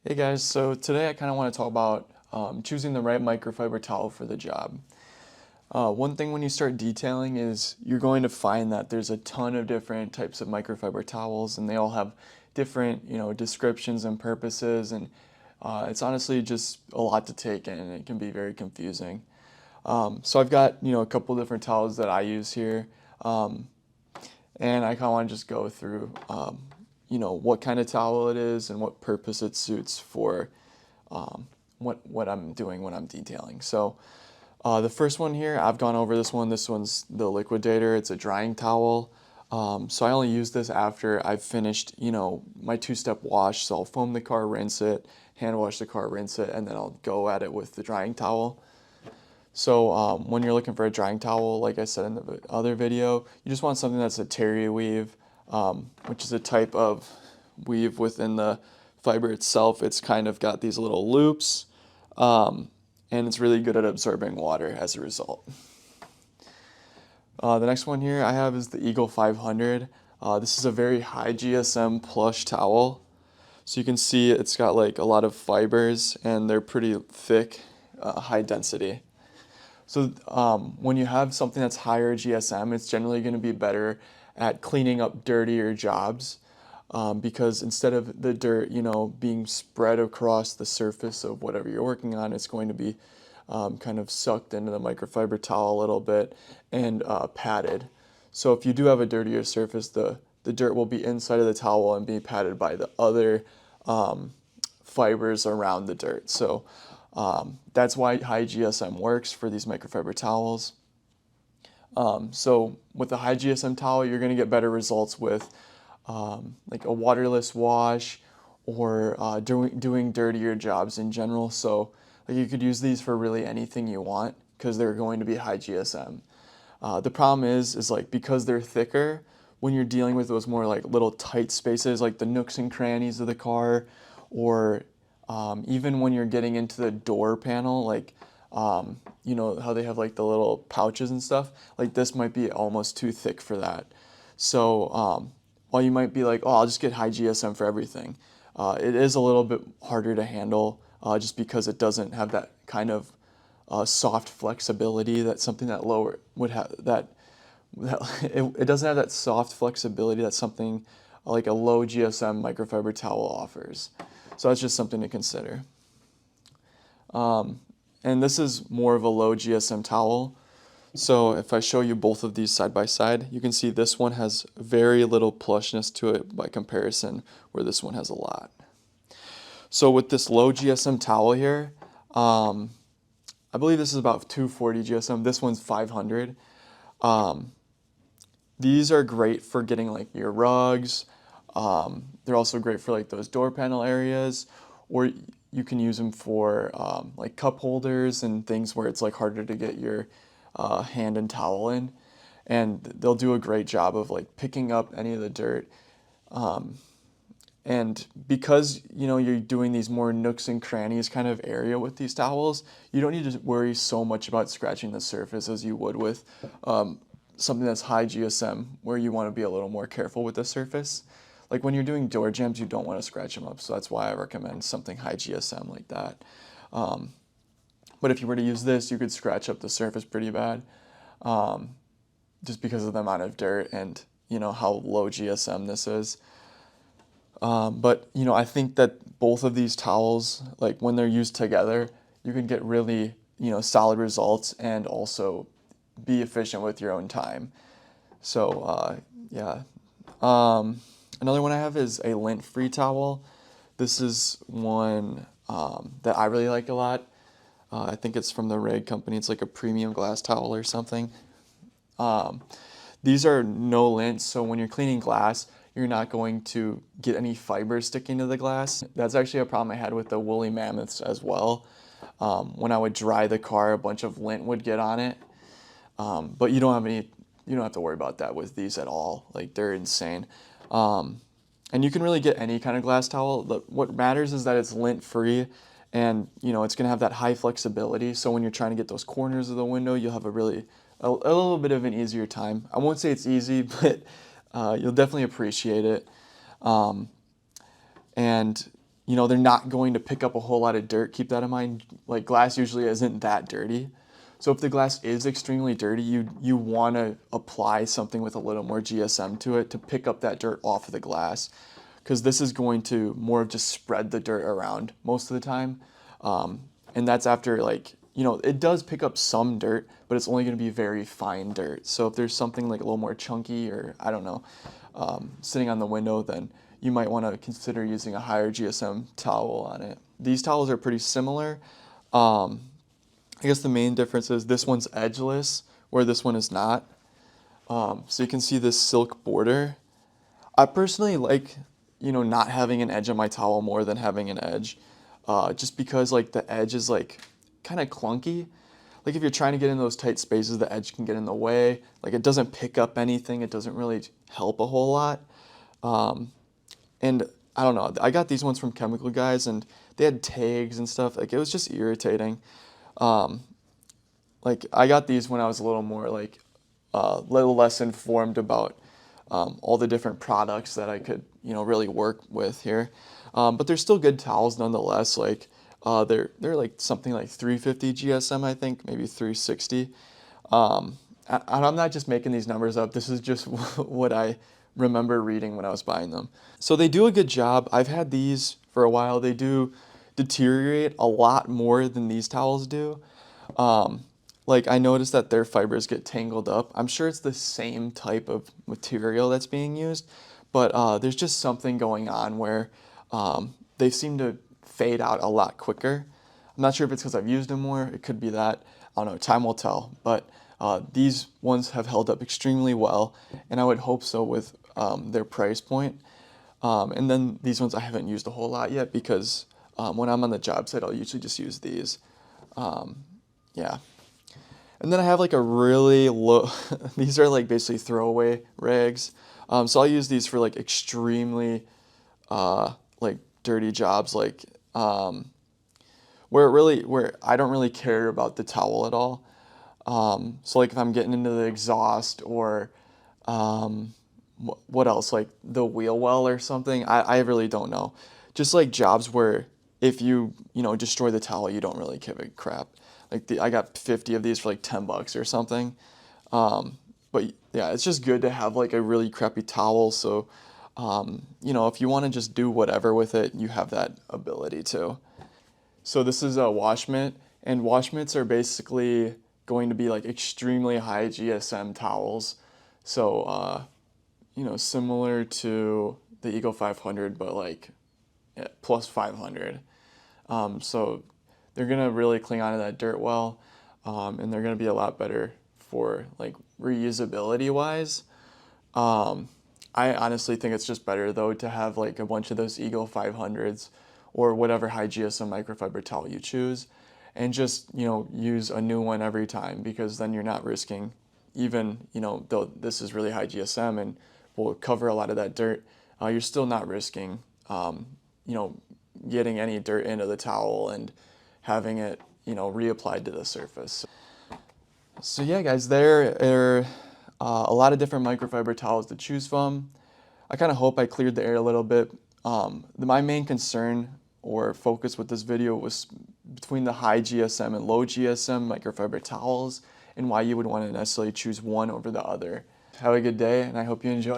Hey guys, so today I kind of want to talk about choosing the right microfiber towel for the job. One thing when you start detailing is you're going to find that there's a ton of different types of microfiber towels and they all have different, descriptions and purposes, and it's honestly just a lot to take in and it can be very confusing. So I've got, a couple different towels that I use here, and I kind of want to just go through, what kind of towel it is and what purpose it suits for what I'm doing when I'm detailing. So the first one here, I've gone over this one. This one's the Liquidator. It's a drying towel. So I only use this after I've finished, my two-step wash. So I'll foam the car, rinse it, hand wash the car, rinse it, and then I'll go at it with the drying towel. So when you're looking for a drying towel, like I said in the other video, you just want something that's a terry weave, which is a type of weave within the fiber itself. It's kind of got these little loops, and it's really good at absorbing water as a result. The next one here I have is the Eagle 500. This is a very high GSM plush towel. So you can see it's got like a lot of fibers and they're pretty thick, high density. So when you have something that's higher GSM, it's generally going to be better at cleaning up dirtier jobs, because instead of the dirt, being spread across the surface of whatever you're working on, it's going to be kind of sucked into the microfiber towel a little bit and padded. So if you do have a dirtier surface, the dirt will be inside of the towel and be padded by the other fibers around the dirt. So that's why high GSM works for these microfiber towels. So with a high GSM towel, you're going to get better results with like a waterless wash or doing dirtier jobs in general. So like you could use these for really anything you want because they're going to be high GSM. The problem is like because they're thicker, when you're dealing with those more like little tight spaces, like the nooks and crannies of the car, or even when you're getting into the door panel, like you know how they have like the little pouches and stuff, like this might be almost too thick for that. So while you might be like, oh, I'll just get high GSM for everything, it is a little bit harder to handle just because it doesn't have that kind of soft flexibility that something that lower would have. It doesn't have that soft flexibility that something like a low GSM microfiber towel offers. So that's just something to consider. And this is more of a low GSM towel. So if I show you both of these side by side, you can see this one has very little plushness to it by comparison, where this one has a lot. So with this low GSM towel here, I believe this is about 240 GSM. This one's 500. These are great for getting like your rugs. They're also great for like those door panel areas, or you can use them for like cup holders and things where it's like harder to get your hand and towel in. And they'll do a great job of like picking up any of the dirt. And because you're doing these more nooks and crannies kind of area with these towels, you don't need to worry so much about scratching the surface as you would with something that's high GSM, where you want to be a little more careful with the surface. Like when you're doing door jambs, you don't want to scratch them up, so that's why I recommend something high GSM like that. But if you were to use this, you could scratch up the surface pretty bad, just because of the amount of dirt and how low GSM this is. But I think that both of these towels, like when they're used together, you can get really solid results and also be efficient with your own time. So yeah. Another one I have is a lint-free towel. This is one that I really like a lot. I think it's from the Rag company. It's like a premium glass towel or something. These are no lint, so when you're cleaning glass, you're not going to get any fibers sticking to the glass. That's actually a problem I had with the woolly mammoths as well. When I would dry the car, a bunch of lint would get on it. But you don't have to worry about that with these at all. Like they're insane. And you can really get any kind of glass towel. What matters is that it's lint free, and it's gonna have that high flexibility. So when you're trying to get those corners of the window, you'll have a little bit of an easier time. I won't say it's easy, but you'll definitely appreciate it. And they're not going to pick up a whole lot of dirt. Keep that in mind. Like glass usually isn't that dirty. So if the glass is extremely dirty, you want to apply something with a little more GSM to it to pick up that dirt off of the glass, because this is going to more of just spread the dirt around most of the time. And that's after it does pick up some dirt, but it's only going to be very fine dirt. So if there's something like a little more chunky or I don't know, sitting on the window, then you might want to consider using a higher GSM towel on it. These towels are pretty similar. I guess the main difference is this one's edgeless, where this one is not. So you can see this silk border. I personally like, not having an edge on my towel more than having an edge, just because like the edge is like kind of clunky. Like if you're trying to get in those tight spaces, the edge can get in the way. Like it doesn't pick up anything. It doesn't really help a whole lot. And I don't know. I got these ones from Chemical Guys, and they had tags and stuff. Like it was just irritating. Like I got these when I was a little more like little less informed about all the different products that I could really work with here. But they're still good towels nonetheless. Like they're like something like 350 GSM, I think, maybe 360. And I'm not just making these numbers up. This is just what I remember reading when I was buying them. So they do a good job. I've had these for a while. They do deteriorate a lot more than these towels do. Like I noticed that their fibers get tangled up. I'm sure it's the same type of material that's being used, but there's just something going on where they seem to fade out a lot quicker. I'm not sure if it's because I've used them more. It could be that. I don't know. Time will tell. But these ones have held up extremely well, and I would hope so with their price point. And then these ones I haven't used a whole lot yet because when I'm on the job site, I'll usually just use these. Yeah. And then I have like a really low, these are like basically throwaway rags. So I'll use these for like extremely like dirty jobs, like where I don't really care about the towel at all. So like if I'm getting into the exhaust or what else, like the wheel well or something, I really don't know. Just like jobs where if you destroy the towel, you don't really give a crap. Like I got 50 of these for like 10 bucks or something. But yeah, it's just good to have like a really crappy towel. So, if you want to just do whatever with it, you have that ability to. So this is a wash mitt, and wash mitts are basically going to be like extremely high GSM towels. So, similar to the Eagle 500, but like plus 500. So they're gonna really cling onto that dirt well, and they're gonna be a lot better for like reusability wise. I honestly think it's just better though to have like a bunch of those Eagle 500s or whatever high GSM microfiber towel you choose, and just use a new one every time, because then you're not risking, even though this is really high GSM and will cover a lot of that dirt, you're still not risking getting any dirt into the towel and having it, reapplied to the surface. So yeah, guys, there are a lot of different microfiber towels to choose from. I kind of hope I cleared the air a little bit. My main concern or focus with this video was between the high GSM and low GSM microfiber towels, and why you would want to necessarily choose one over the other. Have a good day, and I hope you enjoy.